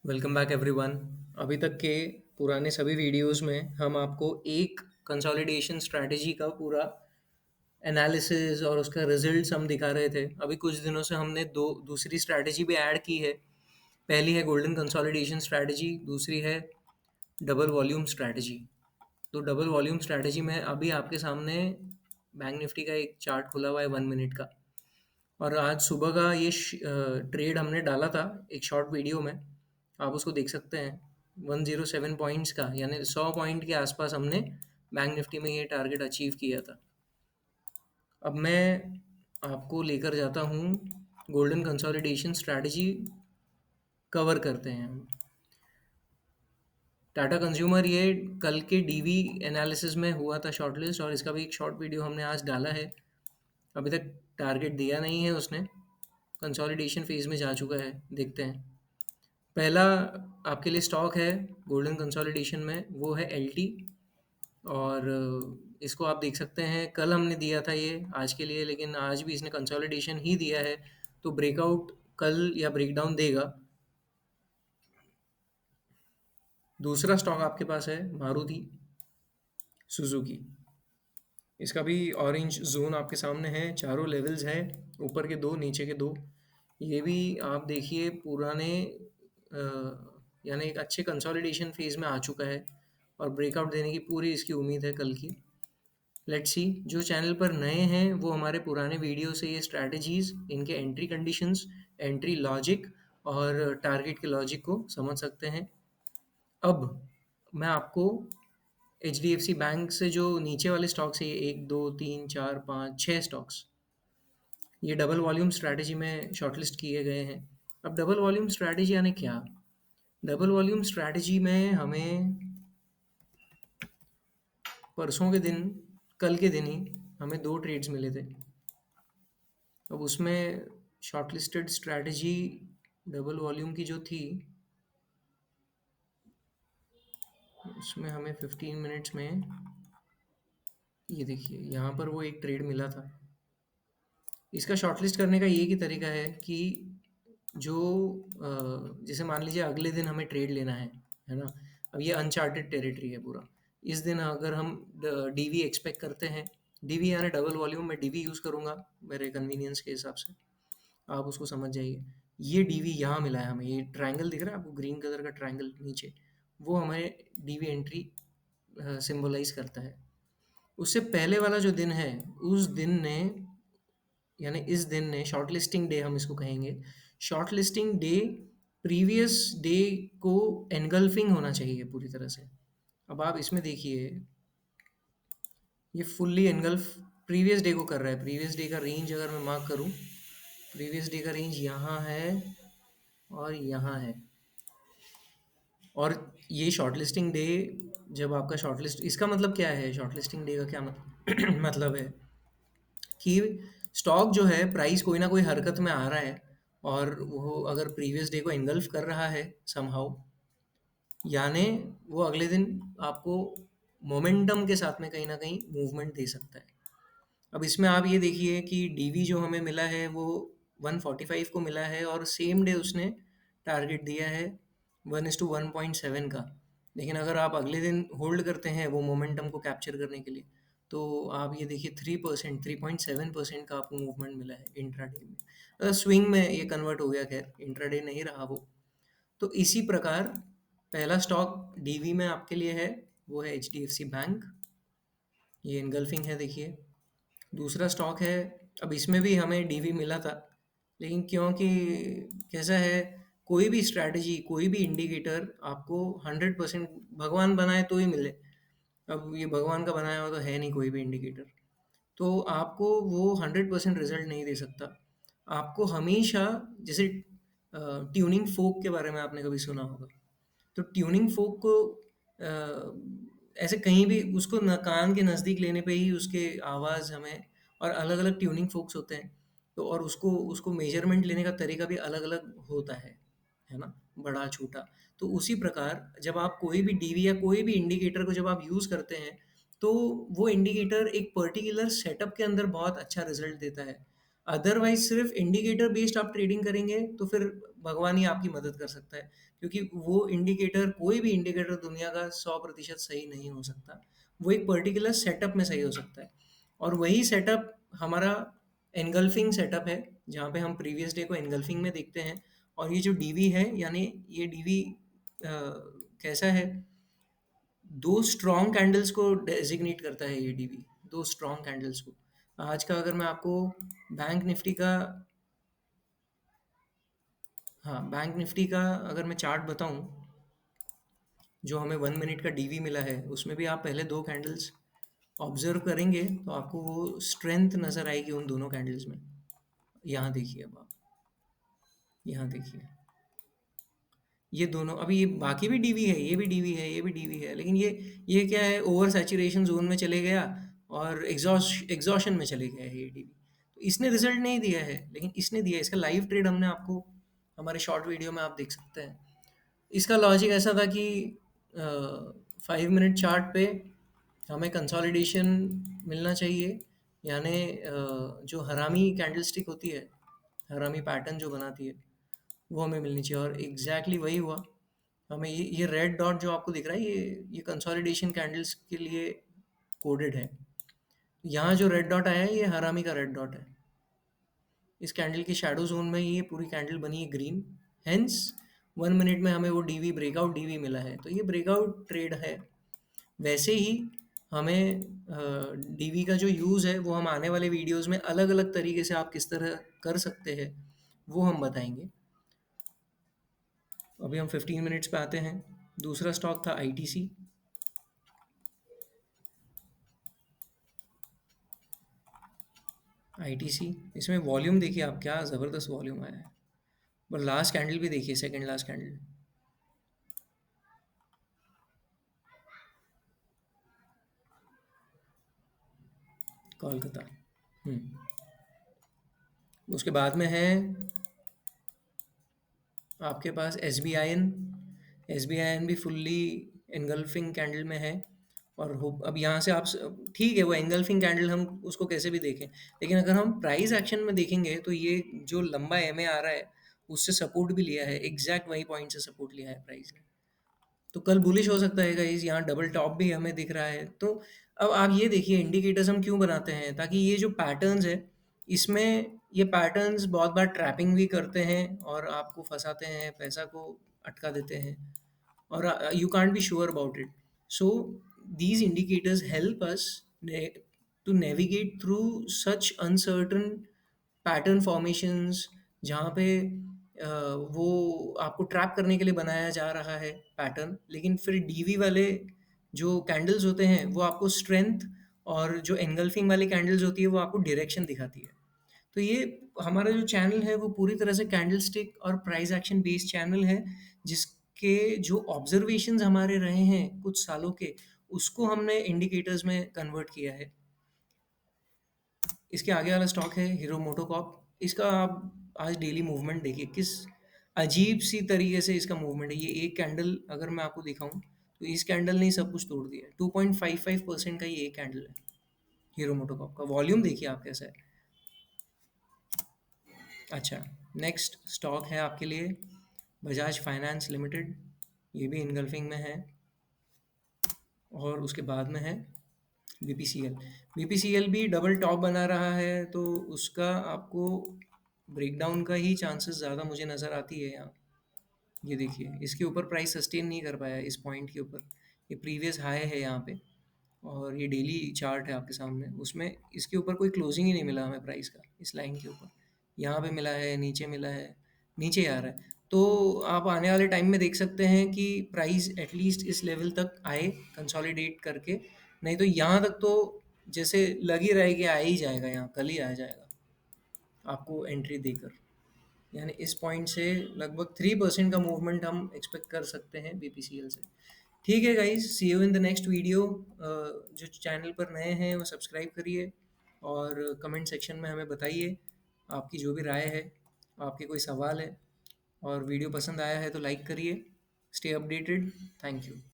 Welcome back everyone. अभी तक के पुराने सभी वीडियोस में हम आपको एक कंसोलिडेशन स्ट्रैटेजी का पूरा एनालिसिस और उसका रिजल्ट्स हम दिखा रहे थे। अभी कुछ दिनों से हमने दो दूसरी स्ट्रैटेजी भी ऐड की है। पहली है गोल्डन कंसोलिडेशन स्ट्रैटेजी, दूसरी है डबल वॉल्यूम स्ट्रैटेजी। तो डबल वॉल्यूम स्ट्रैटेजी में अभी आपके सामने बैंक निफ्टी का एक चार्ट खुला हुआ है 1 मिनट का। और आज सुबह का ये ट्रेड हमने डाला था एक शॉर्ट वीडियो में, आप उसको देख सकते हैं। 107 पॉइंट्स का यानी 100 पॉइंट के आसपास हमने बैंक निफ्टी में ये टारगेट अचीव किया था। अब मैं आपको लेकर जाता हूँ गोल्डन कंसोलिडेशन स्ट्रैटेजी कवर करते हैं हम। टाटा कंज्यूमर ये कल के डीवी एनालिसिस में हुआ था शॉर्टलिस्ट, और इसका भी एक शॉर्ट वीडियो हमने आज डाला है। अभी तक टारगेट दिया नहीं है उसने, कंसोलिडेशन फेज में जा चुका है। देखते हैं। पहला आपके लिए स्टॉक है गोल्डन कंसोलिडेशन में, वो है एलटी। और इसको आप देख सकते हैं, कल हमने दिया था ये आज के लिए, लेकिन आज भी इसने कंसोलिडेशन ही दिया है। तो ब्रेकआउट कल या ब्रेकडाउन देगा। दूसरा स्टॉक आपके पास है मारुति सुजुकी। इसका भी ऑरेंज जोन आपके सामने है, चारों लेवल्स हैं, ऊपर के दो नीचे के दो। ये भी आप देखिए पुराने यानी एक अच्छे कंसोलिडेशन फेज में आ चुका है और ब्रेकआउट देने की पूरी इसकी उम्मीद है कल की। Let's see. जो चैनल पर नए हैं वो हमारे पुराने वीडियो से ये स्ट्रैटेजीज, इनके एंट्री कंडीशंस, एंट्री लॉजिक और टारगेट के लॉजिक को समझ सकते हैं। अब मैं आपको H D F C bank से जो नीचे वाले स्टॉक्स है, ये 1 2 3 4 5 6 स्टॉक्स, ये डबल वॉल्यूम स्ट्रैटेजी में शॉर्टलिस्ट किए गए हैं। अब डबल वॉल्यूम स्ट्रैटेजी यानी क्या? डबल वॉल्यूम स्ट्रैटेजी में हमें परसों के दिन, कल के दिन ही हमें दो ट्रेड्स मिले थे। अब उसमें शॉर्टलिस्टेड स्ट्रैटेजी डबल वॉल्यूम की जो थी, उसमें हमें 15 मिनट्स में, ये देखिए यहाँ पर वो एक ट्रेड मिला था। इसका शॉर्टलिस्ट करने का ये ही तरीका है कि जो जैसे मान लीजिए अगले दिन हमें ट्रेड लेना है ना। अब ये अनचार्टेड टेरिटरी है पूरा। इस दिन अगर हम डीवी एक्सपेक्ट करते हैं, डीवी यानी डबल वॉल्यूम, में डीवी यूज़ करूँगा मेरे कन्वीनियंस के हिसाब से, आप उसको समझ जाइए। ये डीवी यहाँ मिला है हमें, ये ट्रायंगल दिख रहा है आपको, ग्रीन कलर का ट्रायंगल नीचे, वो हमें डीवी एंट्री सिंबलाइज करता है। उससे पहले वाला जो दिन है, उस दिन ने, यानी इस दिन ने, शॉर्टलिस्टिंग डे हम इसको कहेंगे। शॉर्टलिस्टिंग डे प्रीवियस डे को एनगल्फिंग होना चाहिए पूरी तरह से। अब आप इसमें देखिए, ये फुल्ली एनगल्फ प्रीवियस डे को कर रहा है। प्रीवियस डे का रेंज अगर मैं मार्क करूं, प्रीवियस डे का रेंज यहाँ है और यहाँ है। और ये शॉर्टलिस्टिंग डे, जब आपका शॉर्टलिस्ट, इसका मतलब क्या है, शॉर्टलिस्टिंग डे का क्या मतलब मतलब है कि स्टॉक जो है, प्राइस कोई ना कोई हरकत में आ रहा है, और वो अगर प्रीवियस डे को एंगल्फ कर रहा है समहाउ, यानी वो अगले दिन आपको मोमेंटम के साथ में कहीं ना कहीं मूवमेंट दे सकता है। अब इसमें आप ये देखिए कि डीवी जो हमें मिला है वो 145 को मिला है, और सेम डे उसने टारगेट दिया है 1:1.7 का। लेकिन अगर आप अगले दिन होल्ड करते हैं वो मोमेंटम को कैप्चर करने के लिए, तो आप ये देखिए 3%, 3.7% का आपको मूवमेंट मिला है इंट्राडे में। स्विंग में ये कन्वर्ट हो गया, खैर इंट्राडे नहीं रहा वो। तो इसी प्रकार पहला स्टॉक डीवी में आपके लिए है, वो है H D F C bank. ये इनगल्फिंग है देखिए। दूसरा स्टॉक है, अब इसमें भी हमें डीवी मिला था, लेकिन क्योंकि कैसा है, कोई भी स्ट्रैटेजी, कोई भी इंडिकेटर आपको 100% भगवान बनाए तो ही मिले। अब ये भगवान का बनाया हुआ तो है नहीं कोई भी इंडिकेटर, तो आपको वो 100% रिजल्ट नहीं दे सकता। आपको हमेशा, जैसे ट्यूनिंग फोक के बारे में आपने कभी सुना होगा, तो ट्यूनिंग फोक को ऐसे कहीं भी उसको कान के नज़दीक लेने पे ही उसके आवाज़ हमें, और अलग-अलग ट्यूनिंग फोक्स होते हैं, तो और उसको उसको मेजरमेंट लेने का तरीका भी अलग-अलग होता है ना? बड़ा, छोटा। तो उसी प्रकार जब आप कोई भी डीवी या कोई भी इंडिकेटर को जब आप यूज़ करते हैं, तो वो इंडिकेटर एक पर्टिकुलर सेटअप के अंदर बहुत अच्छा रिज़ल्ट देता है। अदरवाइज सिर्फ इंडिकेटर बेस्ड आप ट्रेडिंग करेंगे तो फिर भगवान ही आपकी मदद कर सकता है, क्योंकि वो इंडिकेटर, कोई भी इंडिकेटर दुनिया का 100% सही नहीं हो सकता। वो एक पर्टिकुलर सेटअप में सही हो सकता है, और वही सेटअप हमारा एनगल्फिंग सेटअप है, जहाँ पे हम प्रीवियस डे को एनगल्फिंग में देखते हैं। और ये जो डीवी है, यानी ये डीवी कैसा है, दो स्ट्रॉन्ग कैंडल्स को डेजिग्नेट करता है ये डीवी, दो स्ट्रॉन्ग कैंडल्स को। आज का अगर मैं आपको बैंक निफ्टी का, हाँ बैंक निफ्टी का अगर मैं चार्ट बताऊं, जो हमें 1 मिनट का डीवी मिला है, उसमें भी आप पहले दो कैंडल्स ऑब्जर्व करेंगे तो आपको वो स्ट्रेंथ नज़र आएगी उन दोनों कैंडल्स में। यहाँ देखिए, अब आप यहाँ देखिए, ये दोनों, अभी ये बाकी भी डीवी है, ये भी डीवी है, ये भी डीवी है, लेकिन ये क्या है, ओवर सैचुरेशन जोन में चले गया और एग्जॉशन में चले गया है ये डीवी। तो इसने रिजल्ट नहीं दिया है, लेकिन इसने दिया है। इसका लाइव ट्रेड हमने आपको हमारे शॉर्ट वीडियो में आप देख सकते हैं। इसका लॉजिक ऐसा था कि 5 मिनट चार्ट पे हमें कंसोलिडेशन मिलना चाहिए, यानी जो हरामी कैंडलस्टिक होती है, हरामी पैटर्न जो बनाती है, वो हमें मिलनी चाहिए, और एग्जैक्टली वही हुआ। हमें ये रेड डॉट जो आपको दिख रहा है, ये कंसोलिडेशन कैंडल्स के लिए कोडेड है। यहाँ जो रेड डॉट आया है, ये हरामी का रेड डॉट है। इस कैंडल की शैडो जोन में ये पूरी कैंडल बनी है ग्रीन, हेंस 1 मिनट में हमें वो डीवी ब्रेकआउट डीवी मिला है, तो ये ब्रेकआउट ट्रेड है। वैसे ही हमें डीवी का जो यूज़ है, वो हम आने वाले वीडियोस में अलग अलग तरीके से आप किस तरह कर सकते हैं, वो हम बताएंगे। अभी हम 15 मिनट्स पे आते हैं। दूसरा स्टॉक था आईटीसी। आईटीसी, इसमें वॉल्यूम देखिए आप, क्या ज़बरदस्त वॉल्यूम आया है। और लास्ट कैंडल भी देखिए, सेकंड लास्ट कैंडल, कोलकाता। उसके बाद में है आपके पास S B I N. S B I N भी फुल्ली एनगल्फिंग कैंडल में है। और हो, अब यहाँ से आप ठीक है, वो एनगल्फिंग कैंडल हम उसको कैसे भी देखें, लेकिन अगर हम प्राइस एक्शन में देखेंगे तो ये जो लंबा एम ए आ रहा है, उससे सपोर्ट भी लिया है, एग्जैक्ट वही पॉइंट से सपोर्ट लिया है प्राइस ने। तो कल बुलिश हो सकता है गाइस, यहाँ डबल टॉप भी हमें दिख रहा है। तो अब आप ये देखिए, इंडिकेटर्स हम क्यों बनाते हैं, ताकि ये जो पैटर्न्स है, इसमें ये पैटर्न्स बहुत बार ट्रैपिंग भी करते हैं और आपको फंसाते हैं, पैसा को अटका देते हैं, और you can't be sure about it. So these indicators help us to navigate through such uncertain pattern formations, जहाँ पे वो आपको ट्रैप करने के लिए बनाया जा रहा है पैटर्न, लेकिन फिर डीवी वाले जो कैंडल्स होते हैं, वो आपको स्ट्रेंथ, और जो एनगल्फिंग वाली कैंडल्स होती है, वो आपको डायरेक्शन दिखाती है। तो ये हमारा जो चैनल है, वो पूरी तरह से कैंडलस्टिक और प्राइस एक्शन बेस्ड चैनल है, जिसके जो ऑब्जर्वेशंस हमारे रहे हैं कुछ सालों के, उसको हमने इंडिकेटर्स में कन्वर्ट किया है। इसके आगे वाला स्टॉक है हीरो मोटोकॉर्प। इसका आप आज डेली मूवमेंट देखिए, किस अजीब सी तरीके से इसका मूवमेंट है। ये एक कैंडल अगर मैं आपको दिखाऊं, तो इस कैंडल ने ही सब कुछ तोड़ दिया है। 2.55% का ये एक कैंडल है हीरो मोटोकॉर्प का। वॉल्यूम देखिए आप कैसा है। अच्छा, नेक्स्ट स्टॉक है आपके लिए बजाज फाइनेंस लिमिटेड। ये भी इनगल्फिंग में है। और उसके बाद में है बीपीसीएल। बीपीसीएल भी डबल टॉप बना रहा है, तो उसका आपको ब्रेकडाउन का ही चांसेस ज़्यादा मुझे नज़र आती है यहाँ। ये देखिए, इसके ऊपर प्राइस सस्टेन नहीं कर पाया इस पॉइंट के ऊपर। ये प्रीवियस हाई है यहाँ पे, और ये डेली चार्ट है आपके सामने, उसमें इसके ऊपर कोई क्लोजिंग ही नहीं मिला हमें प्राइस का, इस लाइन के ऊपर। यहाँ पे मिला है, नीचे मिला है, नीचे आ रहा है। तो आप आने वाले टाइम में देख सकते हैं कि प्राइस एटलीस्ट इस लेवल तक आए कंसोलिडेट करके, नहीं तो यहाँ तक तो जैसे लग ही रहा है कि आ ही जाएगा, यहाँ कल ही आ जाएगा आपको एंट्री देकर। यानी इस पॉइंट से लगभग 3% का मूवमेंट हम एक्सपेक्ट कर सकते हैं बीपीसीएल से। ठीक है guys, see you in the next video. जो चैनल पर नए हैं वो सब्सक्राइब करिए, और कमेंट सेक्शन में हमें बताइए आपकी जो भी राय है, आपके कोई सवाल है, और वीडियो पसंद आया है तो लाइक करिए। Stay updated. Thank you.